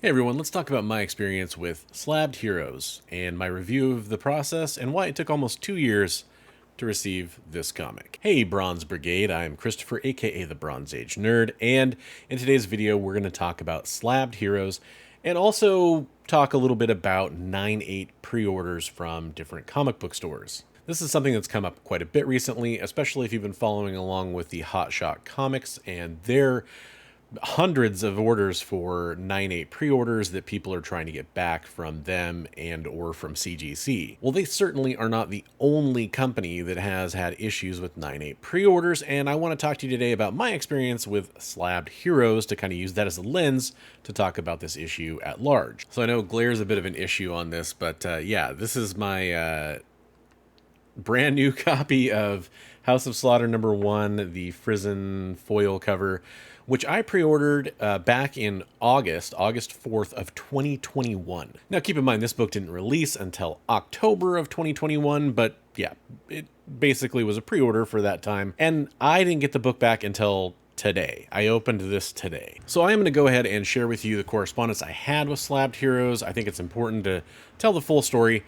Hey everyone, let's talk about my experience with Slabbed Heroes and my review of the process and why it took almost 2 years to receive this comic. Hey Bronze Brigade, I'm Christopher, aka the Bronze Age Nerd, and in today's video we're going to talk about Slabbed Heroes and also talk a little bit about 9/8 pre-orders from different comic book stores. This is something that's come up quite a bit recently, especially if you've been following along with the Hot Shot Comics and their hundreds of orders for 9/8 pre-orders that people are trying to get back from them and or from CGC. Well, they certainly are not the only company that has had issues with 9/8 pre-orders, and I want to talk to you today about my experience with Slabbed Heroes to kind of use that as a lens to talk about this issue at large. So I know glare is a bit of an issue on this, but yeah, this is my brand new copy of House of Slaughter #1, the Frizzen foil cover, which I pre-ordered back in August 4th of 2021. Now keep in mind, this book didn't release until October of 2021, but yeah, it basically was a pre-order for that time. And I didn't get the book back until today. I opened this today. So I am going to go ahead and share with you the correspondence I had with Slabbed Heroes. I think it's important to tell the full story.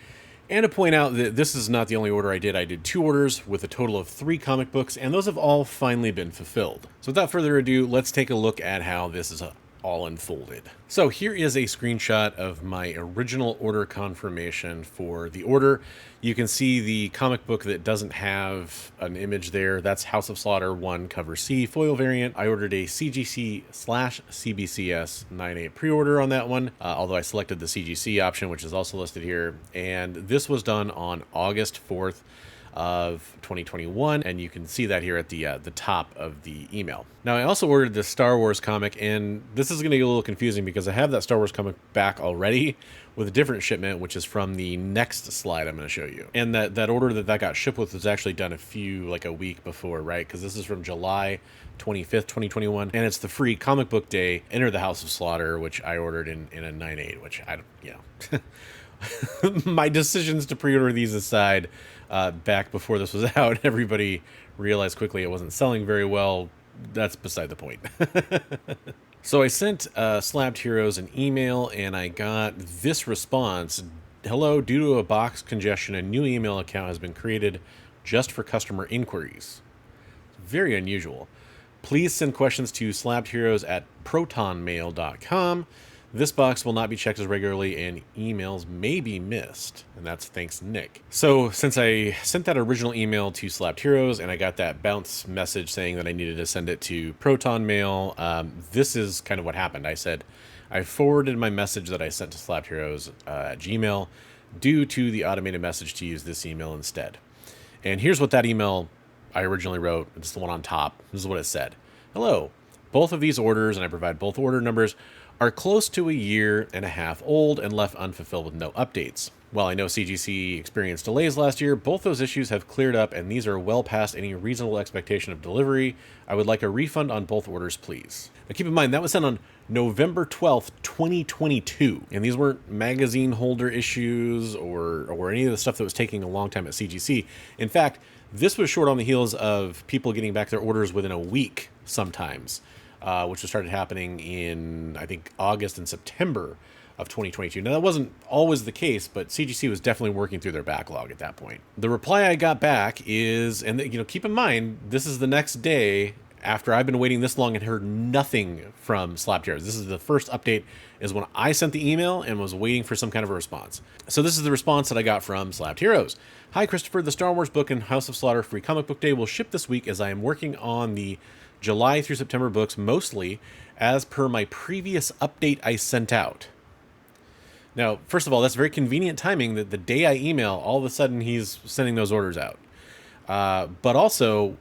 And to point out that this is not the only order I did. I did 2 orders with a total of 3 comic books, and those have all finally been fulfilled. So without further ado, let's take a look at how this is all unfolded. So here is a screenshot of my original order confirmation for the order. You can see the comic book that doesn't have an image there. That's House of Slaughter 1 cover C foil variant. I ordered a CGC/CBCS 9/8 pre-order on that one, although I selected the CGC option, which is also listed here. And this was done on August 4th of 2021, and you can see that here at the top of the email. Now I also ordered the Star Wars comic, and this is going to get a little confusing because I have that Star Wars comic back already with a different shipment, which is from the next slide I'm going to show you. And that order that got shipped with was actually done a week before, right? Because this is from July 25th, 2021, and it's the free comic book day, Enter the House of Slaughter, which I ordered in a 9/8, which I don't, my decisions to pre-order these aside, back before this was out, everybody realized quickly it wasn't selling very well. That's beside the point. So I sent Slabbed Heroes an email, and I got this response. Hello, due to a box congestion, a new email account has been created just for customer inquiries. Very unusual. Please send questions to slabbedheroes@protonmail.com. This box will not be checked as regularly and emails may be missed. And that's thanks, Nick. So since I sent that original email to Slabbed Heroes and I got that bounce message saying that I needed to send it to Proton Mail, this is kind of what happened. I forwarded my message that I sent to Slabbed Heroes at Gmail due to the automated message to use this email instead. And here's what that email I originally wrote. It's the one on top. This is what it said. Hello. Both of these orders, and I provide both order numbers, are close to 1.5 years old and left unfulfilled with no updates. While I know CGC experienced delays last year, both those issues have cleared up and these are well past any reasonable expectation of delivery. I would like a refund on both orders, please. Now keep in mind, that was sent on November 12th, 2022. And these weren't magazine holder issues or any of the stuff that was taking a long time at CGC. In fact, this was short on the heels of people getting back their orders within a week sometimes. Which started happening in, I think, August and September of 2022. Now, that wasn't always the case, but CGC was definitely working through their backlog at that point. The reply I got back is, and keep in mind, this is the next day after I've been waiting this long and heard nothing from Slabbed Heroes. This is the first update, is when I sent the email and was waiting for some kind of a response. So this is the response that I got from Slabbed Heroes. Hi, Christopher. The Star Wars book and House of Slaughter free comic book day will ship this week as I am working on the July through September books, mostly as per my previous update I sent out. Now, first of all, that's very convenient timing that the day I email, all of a sudden he's sending those orders out. But also,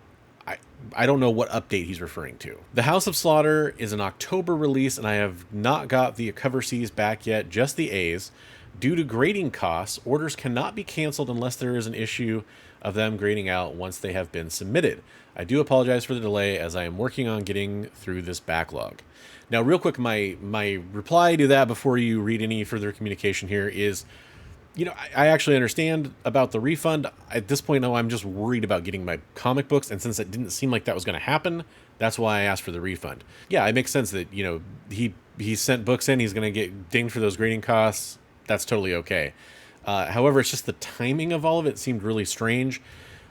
I don't know what update he's referring to. The House of Slaughter is an October release, and I have not got the cover C's back yet, just the A's. Due to grading costs, orders cannot be canceled unless there is an issue of them grading out once they have been submitted. I do apologize for the delay as I am working on getting through this backlog. Now, real quick, my reply to that before you read any further communication here is I actually understand about the refund. At this point, no, I'm just worried about getting my comic books. And since it didn't seem like that was going to happen, that's why I asked for the refund. Yeah, it makes sense that, he sent books in. He's going to get dinged for those grading costs. That's totally okay. However, it's just the timing of all of it seemed really strange.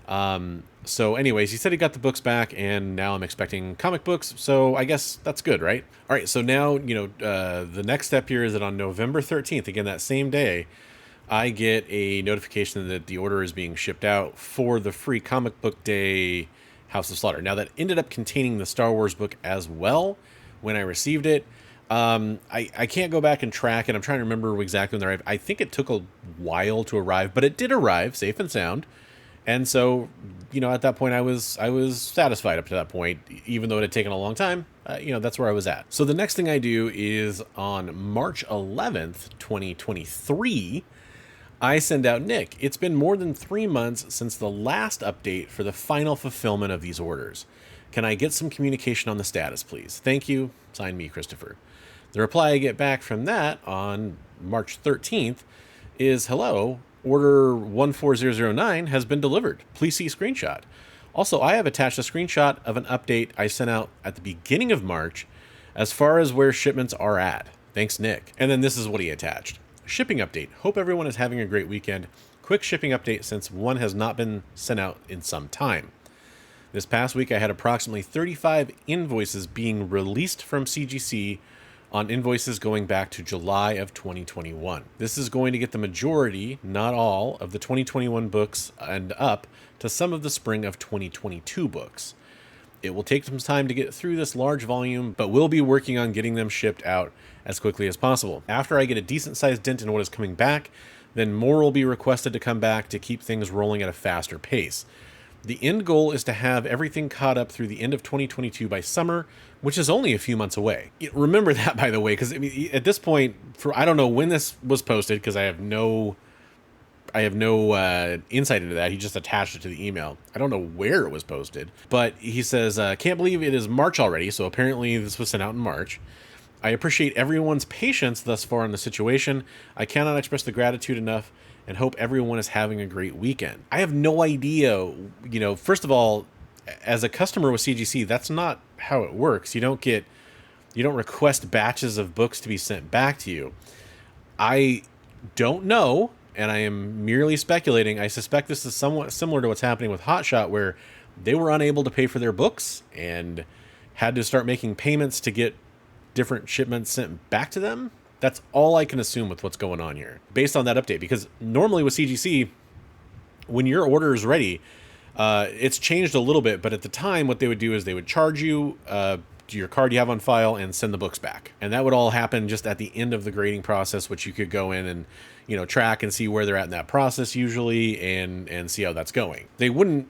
So anyways, he said he got the books back, and now I'm expecting comic books. So I guess that's good, right? All right. So now, the next step here is that on November 13th, again, that same day, I get a notification that the order is being shipped out for the free comic book day House of Slaughter. Now, that ended up containing the Star Wars book as well when I received it. I can't go back and track it. I'm trying to remember exactly when they arrived. I think it took a while to arrive, but it did arrive safe and sound. And so, at that point, I was satisfied up to that point, even though it had taken a long time. That's where I was at. So the next thing I do is on March 11th, 2023, I send out Nick. It's been more than 3 months since the last update for the final fulfillment of these orders. Can I get some communication on the status, please? Thank you. Sign me, Christopher. The reply I get back from that on March 13th is, hello, order 14009 has been delivered. Please see screenshot. Also, I have attached a screenshot of an update I sent out at the beginning of March as far as where shipments are at. Thanks, Nick. And then this is what he attached. Shipping update. Hope everyone is having a great weekend. Quick shipping update since one has not been sent out in some time. This past week, I had approximately 35 invoices being released from CGC on invoices going back to July of 2021. This is going to get the majority, not all, of the 2021 books and up to some of the spring of 2022 books. It will take some time to get through this large volume, but we'll be working on getting them shipped out as quickly as possible. After I get a decent sized dent in what is coming back, then more will be requested to come back to keep things rolling at a faster pace. The end goal is to have everything caught up through the end of 2022 by summer, which is only a few months away. Remember that, by the way, because at this point, I don't know when this was posted, because I have no insight into that. He just attached it to the email. I don't know where it was posted, but he says, can't believe it is March already. So apparently this was sent out in March. I appreciate everyone's patience thus far in the situation. I cannot express the gratitude enough and hope everyone is having a great weekend. I have no idea, first of all, as a customer with CGC, that's not how it works. You don't request batches of books to be sent back to you. I don't know, and I am merely speculating. I suspect this is somewhat similar to what's happening with Hotshot, where they were unable to pay for their books and had to start making payments to get different shipments sent back to them. That's all I can assume with what's going on here, based on that update. Because normally with CGC, when your order is ready, it's changed a little bit, but at the time, what they would do is they would charge you your card you have on file and send the books back. And that would all happen just at the end of the grading process, which you could go in and, track and see where they're at in that process usually and see how that's going. They wouldn't,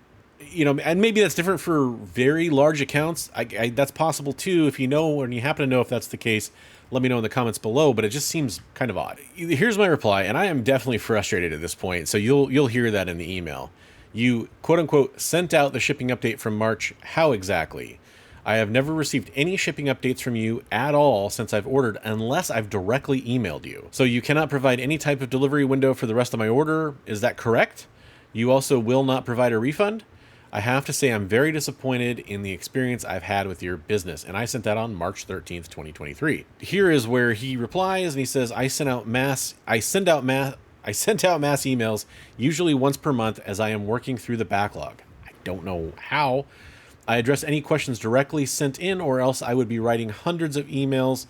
and maybe that's different for very large accounts. That's possible too. If you know, and you happen to know if that's the case, let me know in the comments below, but it just seems kind of odd. Here's my reply, and I am definitely frustrated at this point, so you'll hear that in the email. You, quote-unquote, sent out the shipping update from March. How exactly? I have never received any shipping updates from you at all since I've ordered, unless I've directly emailed you. So you cannot provide any type of delivery window for the rest of my order. Is that correct? You also will not provide a refund? I have to say I'm very disappointed in the experience I've had with your business, and I sent that on March 13th, 2023. Here is where he replies, and he says, I sent out mass emails, usually once per month, as I am working through the backlog. I don't know how. I address any questions directly sent in, or else I would be writing hundreds of emails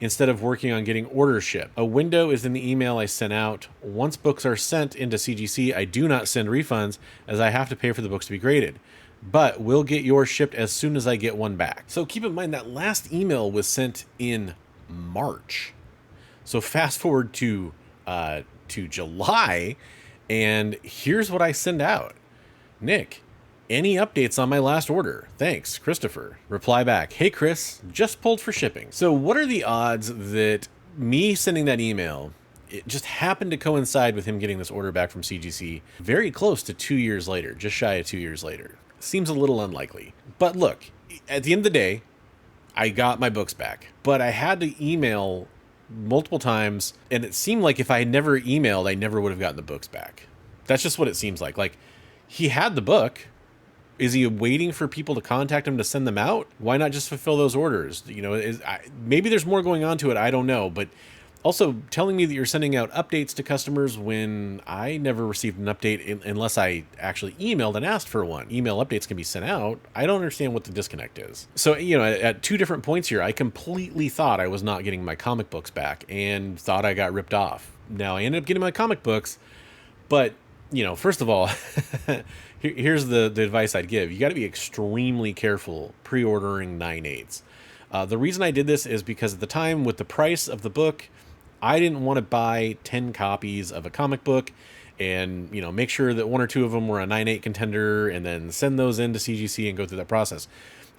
instead of working on getting orders shipped. A window is in the email I sent out. Once books are sent into CGC, I do not send refunds, as I have to pay for the books to be graded. But will get yours shipped as soon as I get one back. So keep in mind that last email was sent in March. So fast forward to July, and here's what I send out. Nick, any updates on my last order? Thanks, Christopher. Reply back, hey Chris, just pulled for shipping. So what are the odds that me sending that email, it just happened to coincide with him getting this order back from CGC very close to 2 years later, just shy of 2 years later? Seems a little unlikely. But look, at the end of the day, I got my books back, but I had to email multiple times, and it seemed like if I had never emailed, I never would have gotten the books back. That's just what it seems like. Like, he had the book. Is he waiting for people to contact him to send them out? Why not just fulfill those orders? You know, maybe there's more going on to it. I don't know. But also telling me that you're sending out updates to customers when I never received an update unless I actually emailed and asked for one. Email updates can be sent out. I don't understand what the disconnect is. So, you know, at 2 different points here, I completely thought I was not getting my comic books back and thought I got ripped off. Now, I ended up getting my comic books, but, you know, first of all, here's the advice I'd give. You got to be extremely careful pre-ordering 9/8. The reason I did this is because at the time, with the price of the book, I didn't want to buy 10 copies of a comic book and, you know, make sure that 1 or 2 of them were a 9/8 contender and then send those into CGC and go through that process.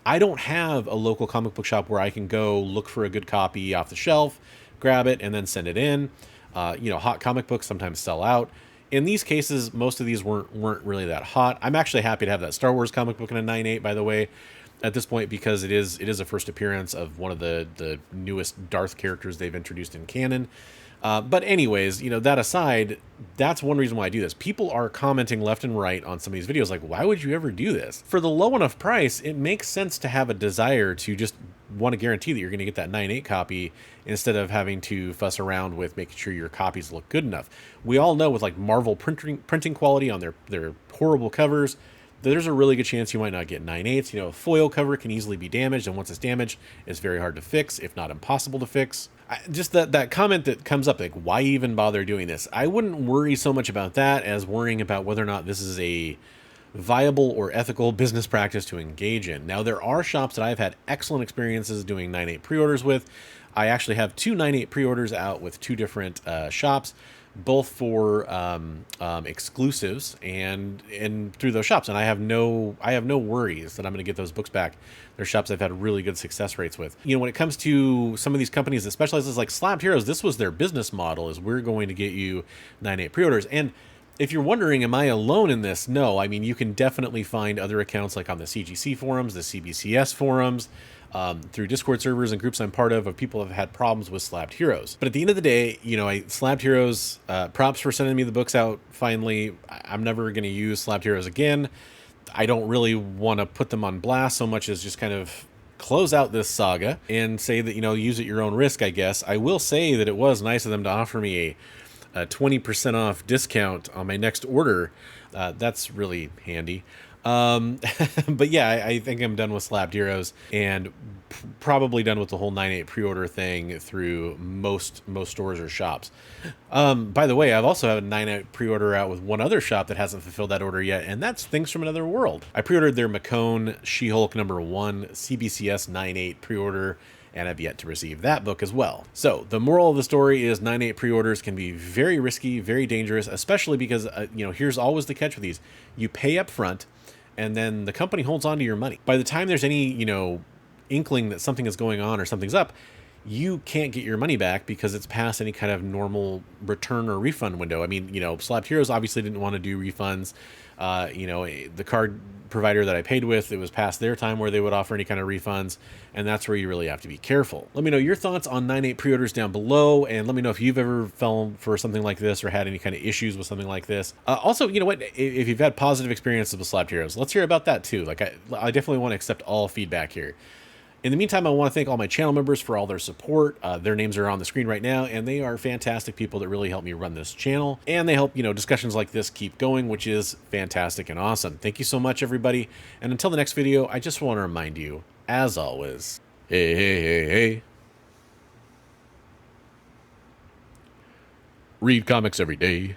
I don't have a local comic book shop where I can go look for a good copy off the shelf, grab it, and then send it in. You know, hot comic books sometimes sell out. In these cases, most of these weren't really that hot. I'm actually happy to have that Star Wars comic book in a 9/8, by the way, at this point, because it is a first appearance of one of the newest Darth characters they've introduced in canon. But anyways, you know, that aside, that's one reason why I do this. People are commenting left and right on some of these videos like, why would you ever do this? For the low enough price, it makes sense to have a desire to just want to guarantee that you're going to get that 9/8 copy instead of having to fuss around with making sure your copies look good enough. We all know with like Marvel printing quality on their horrible covers, there's a really good chance you might not get 9/8. You know, a foil cover can easily be damaged, and once it's damaged, it's very hard to fix, if not impossible to fix. Just that comment that comes up, like, why even bother doing this? I wouldn't worry so much about that as worrying about whether or not this is a viable or ethical business practice to engage in. Now, there are shops that I've had excellent experiences doing 9/8 pre-orders with. I actually have 2 9/8 pre-orders out with 2 different shops, both for exclusives and through those shops, and I have no worries that I'm going to get those books back. They're shops I've had really good success rates with. You know, when it comes to some of these companies that specializes, like Slabbed Heroes, this was their business model: is we're going to get you 9/8 pre-orders. And if you're wondering, am I alone in this? No, I mean, you can definitely find other accounts like on the CGC forums, the CBCS forums, through Discord servers and groups I'm part of people have had problems with Slabbed Heroes. But at the end of the day, you know, Slabbed Heroes, props for sending me the books out finally. I'm never going to use Slabbed Heroes again. I don't really want to put them on blast so much as just kind of close out this saga and say that, you know, use at your own risk, I guess. I will say that it was nice of them to offer me a 20% off discount on my next order. That's really handy. But yeah, I think I'm done with Slabbed Heroes and probably done with the whole 9/8 pre-order thing through most stores or shops. By the way, I've also had a 9/8 pre-order out with one other shop that hasn't fulfilled that order yet, and that's Things from Another World. I pre-ordered their Macone She-Hulk #1 CBCS 9/8 pre-order, and I've yet to receive that book as well. So the moral of the story is 9/8 pre-orders can be very risky, very dangerous, especially because, you know, here's always the catch with these. You pay up front, and then the company holds on to your money. By the time there's any, you know, inkling that something is going on or something's up, you can't get your money back because it's past any kind of normal return or refund window. I mean, you know, Slabbed Heroes obviously didn't want to do refunds. You know, the card provider that I paid with, it was past their time where they would offer any kind of refunds, and that's where you really have to be careful. Let me know your thoughts on 9/8 pre-orders down below, and let me know if you've ever fallen for something like this or had any kind of issues with something like this. Also, you know what, if you've had positive experiences with Slabbed Heroes, let's hear about that too. Like, I definitely want to accept all feedback here. In the meantime, I want to thank all my channel members for all their support. Their names are on the screen right now, and they are fantastic people that really help me run this channel. And they help, you know, discussions like this keep going, which is fantastic and awesome. Thank you so much, everybody. And until the next video, I just want to remind you, as always, hey. Read comics every day.